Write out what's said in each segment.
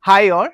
Hi all,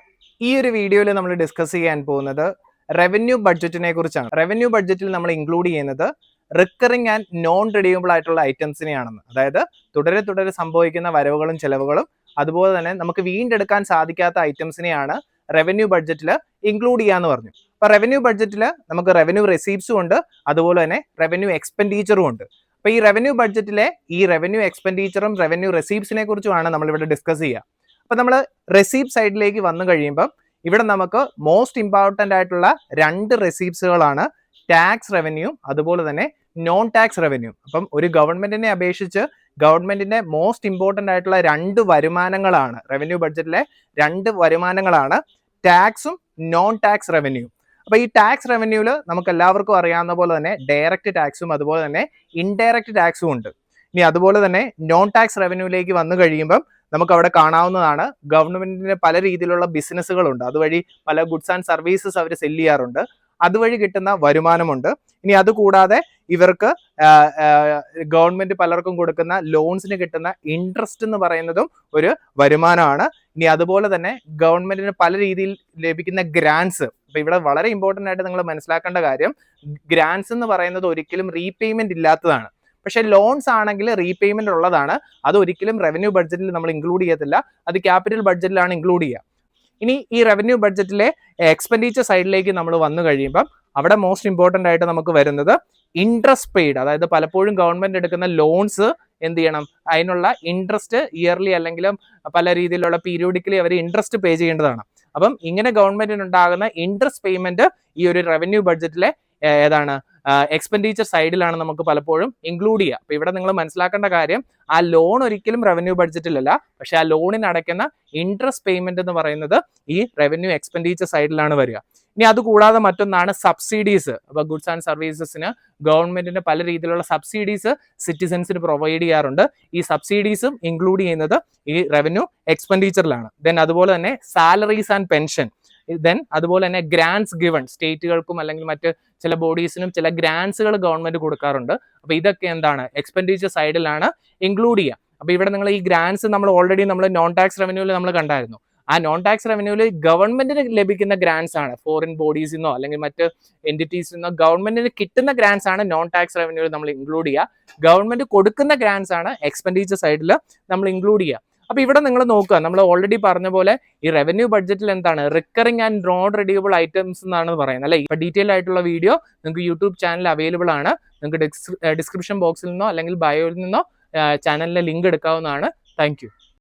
ഈ ഒരു വീഡിയോയിൽ നമ്മൾ ഡിസ്കസ് ചെയ്യാൻ പോകുന്നത് റവന്യൂ ബഡ്ജറ്റിനെ കുറിച്ചാണ്. റവന്യൂ ബഡ്ജറ്റിൽ നമ്മൾ ഇൻക്ലൂഡ് ചെയ്യുന്നത് റിക്കറിംഗ് ആൻഡ് നോൺ റിഡ്യൂമബിൾ ആയിട്ടുള്ള ഐറ്റംസിനെയാണെന്ന്. അതായത് തുടരെ സംഭവിക്കുന്ന വരവുകളും ചെലവുകളും അതുപോലെ തന്നെ നമുക്ക് വീണ്ടെടുക്കാൻ സാധിക്കാത്ത ഐറ്റംസിനെയാണ് റവന്യൂ ബഡ്ജറ്റിൽ ഇൻക്ലൂഡ് ചെയ്യാന്ന് പറഞ്ഞു. അപ്പോൾ റവന്യൂ ബഡ്ജറ്റിൽ നമുക്ക് റവന്യൂ റെസീപ്സും ഉണ്ട്, അതുപോലെ തന്നെ റവന്യൂ എക്സ്പെൻഡിച്ചറും ഉണ്ട്. അപ്പോൾ ഈ റവന്യൂ ബഡ്ജറ്റിലെ ഈ റവന്യൂ എക്സ്പെൻഡിച്ചറും റവന്യൂ റെസീപ്സിനെ കുറിച്ചുമാണ് നമ്മളിവിടെ ഡിസ്കസ് ചെയ്യുക. അപ്പൊ നമ്മൾ റെസീപ്റ്റ് സൈഡിലേക്ക് വന്നു കഴിയുമ്പോൾ ഇവിടെ നമുക്ക് മോസ്റ്റ് ഇമ്പോർട്ടൻ്റ് ആയിട്ടുള്ള രണ്ട് റെസീപ്സുകളാണ് ടാക്സ് റവന്യൂ അതുപോലെ തന്നെ നോൺ ടാക്സ് റവന്യൂ. അപ്പം ഒരു ഗവൺമെന്റിനെ അപേക്ഷിച്ച് ഗവൺമെന്റിന്റെ മോസ്റ്റ് ഇമ്പോർട്ടൻ്റ് ആയിട്ടുള്ള രണ്ട് വരുമാനങ്ങളാണ് റവന്യൂ ബഡ്ജറ്റിലെ രണ്ട് വരുമാനങ്ങളാണ് ടാക്സും നോൺ ടാക്സ് റവന്യൂ. അപ്പൊ ഈ ടാക്സ് റവന്യൂല് നമുക്ക് എല്ലാവർക്കും അറിയാവുന്ന പോലെ തന്നെ ഡയറക്റ്റ് ടാക്സും അതുപോലെ തന്നെ ഇൻഡയറക്റ്റ് ടാക്സും ഉണ്ട്. ഇനി അതുപോലെ തന്നെ നോൺ ടാക്സ് റവന്യൂലേക്ക് വന്നു കഴിയുമ്പം നമുക്ക് അവിടെ കാണാവുന്നതാണ് ഗവൺമെന്റിന് പല രീതിയിലുള്ള ബിസിനസ്സുകളുണ്ട്. അതുവഴി പല ഗുഡ്സ് ആൻഡ് സർവീസസ് അവർ സെല്ല് ചെയ്യാറുണ്ട്, അതുവഴി കിട്ടുന്ന വരുമാനമുണ്ട്. ഇനി അതുകൂടാതെ ഇവർക്ക് ഗവൺമെന്റ് പലർക്കും കൊടുക്കുന്ന ലോൺസിന് കിട്ടുന്ന ഇൻട്രസ്റ്റ് എന്ന് പറയുന്നതും ഒരു വരുമാനമാണ്. ഇനി അതുപോലെ തന്നെ ഗവൺമെന്റിന് പല രീതിയിൽ ലഭിക്കുന്ന ഗ്രാൻസ്. അപ്പൊ ഇവിടെ വളരെ ഇമ്പോർട്ടൻ്റ് ആയിട്ട് നിങ്ങൾ മനസ്സിലാക്കേണ്ട കാര്യം, ഗ്രാൻസ് എന്ന് പറയുന്നത് ഒരിക്കലും റീപേയ്മെന്റ് ഇല്ലാത്തതാണ്. പക്ഷേ ലോൺസ് ആണെങ്കിൽ റീപേയ്മെന്റ് ഉള്ളതാണ്. അത് ഒരിക്കലും റവന്യൂ ബഡ്ജറ്റിൽ നമ്മൾ ഇൻക്ലൂഡ് ചെയ്യത്തില്ല, അത് ക്യാപിറ്റൽ ബഡ്ജറ്റിലാണ് ഇൻക്ലൂഡ് ചെയ്യുക. ഇനി ഈ റവന്യൂ ബഡ്ജറ്റിലെ എക്സ്പെൻഡിച്ചർ സൈഡിലേക്ക് നമ്മൾ വന്നു കഴിയുമ്പം അവിടെ മോസ്റ്റ് ഇമ്പോർട്ടൻ്റ് ആയിട്ട് നമുക്ക് വരുന്നത് ഇൻട്രസ്റ്റ് പെയ്ഡ്. അതായത് പലപ്പോഴും ഗവൺമെന്റ് എടുക്കുന്ന ലോൺസ് എന്ത് ചെയ്യണം, അതിനുള്ള ഇൻട്രസ്റ്റ് ഇയർലി അല്ലെങ്കിലും പല രീതിയിലുള്ള പീരിയോഡിക്കലി അവർ ഇൻട്രസ്റ്റ് പേ ചെയ്യേണ്ടതാണ്. അപ്പം ഇങ്ങനെ ഗവൺമെന്റിന് ഉണ്ടാകുന്ന ഇൻട്രസ്റ്റ് പേയ്മെന്റ് ഈ ഒരു റവന്യൂ ബഡ്ജറ്റിലെ ഏതാണ് എക്സ്പെൻഡിച്ചർ സൈഡിലാണ് നമുക്ക് പലപ്പോഴും ഇൻക്ലൂഡ് ചെയ്യുക. അപ്പൊ ഇവിടെ നിങ്ങൾ മനസ്സിലാക്കേണ്ട കാര്യം, ആ ലോൺ ഒരിക്കലും റവന്യൂ ബഡ്ജറ്റിലല്ല, പക്ഷെ ആ ലോണിന് അടയ്ക്കുന്ന ഇൻട്രസ്റ്റ് പേയ്മെന്റ് എന്ന് പറയുന്നത് ഈ റവന്യൂ എക്സ്പെൻഡിച്ചർ സൈഡിലാണ് വരിക. ഇനി അതുകൂടാതെ മറ്റൊന്നാണ് സബ്സിഡീസ്. അപ്പൊ ഗുഡ്സ് ആൻഡ് സർവീസസിന് ഗവൺമെന്റിന് പല രീതിയിലുള്ള സബ്സിഡീസ് സിറ്റിസൺസിന് പ്രൊവൈഡ് ചെയ്യാറുണ്ട്. ഈ സബ്സിഡീസും ഇൻക്ലൂഡ് ചെയ്യുന്നത് ഈ റവന്യൂ എക്സ്പെൻഡിച്ചറിലാണ്. ദെൻ അതുപോലെ തന്നെ സാലറീസ് ആൻഡ് പെൻഷൻ, ദെൻ അതുപോലെ തന്നെ ഗ്രാൻസ് ഗിവൺ, സ്റ്റേറ്റുകൾക്കും അല്ലെങ്കിൽ മറ്റ് ചില ബോഡീസിനും ചില ഗ്രാൻസുകൾ ഗവൺമെന്റ് കൊടുക്കാറുണ്ട്. അപ്പൊ ഇതൊക്കെ എന്താണ്, എക്സ്പെൻഡിച്ചർ സൈഡിലാണ് ഇൻക്ലൂഡ് ചെയ്യുക. അപ്പൊ ഇവിടെ നിങ്ങൾ ഈ ഗ്രാൻസ് നമ്മൾ ഓൾറെഡി നമ്മൾ നോൺ ടാക്സ് റവന്യൂവിൽ നമ്മൾ കണ്ടായിരുന്നു. ആ നോൺ ടാക്സ് റവന്യൂവിൽ ഗവൺമെന്റിന് ലഭിക്കുന്ന ഗ്രാൻസ് ആണ്, ഫോറിൻ ബോഡീസിൽ നിന്നോ അല്ലെങ്കിൽ മറ്റ് എന്റിറ്റീസിൽ നിന്നോ ഗവൺമെന്റിന് കിട്ടുന്ന ഗ്രാൻസ് ആണ് നോൺ ടാക്സ് റവന്യൂവിൽ നമ്മൾ ഇൻക്ലൂഡ് ചെയ്യുക. ഗവൺമെന്റ് കൊടുക്കുന്ന ഗ്രാൻസ് ആണ് എക്സ്പെൻഡിച്ചർ സൈഡിൽ നമ്മൾ ഇൻക്ലൂഡ് ചെയ്യുക. അപ്പൊ ഇവിടെ നിങ്ങൾ നോക്കുക, നമ്മൾ ഓൾറെഡി പറഞ്ഞ പോലെ ഈ റവന്യൂ ബഡ്ജറ്റിൽ എന്താണ് റിക്കറിംഗ് ആൻഡ് നോൺ റിഡ്യൂമബിൾ ഐറ്റംസ് എന്നാണ് പറയുന്നത് അല്ലെ. ഇപ്പൊ ഡീറ്റെയിൽ ആയിട്ടുള്ള വീഡിയോ നിങ്ങൾക്ക് യൂട്യൂബ് ചാനൽ അവൈലബിൾ ആണ്. നിങ്ങൾക്ക് ഡിസ്ക്രിപ്ഷൻ ബോക്സിൽ നിന്നോ അല്ലെങ്കിൽ ബയോയിൽ നിന്നോ ചാനലിലെ ലിങ്ക് എടുക്കാവുന്നതാണ്. Thank you.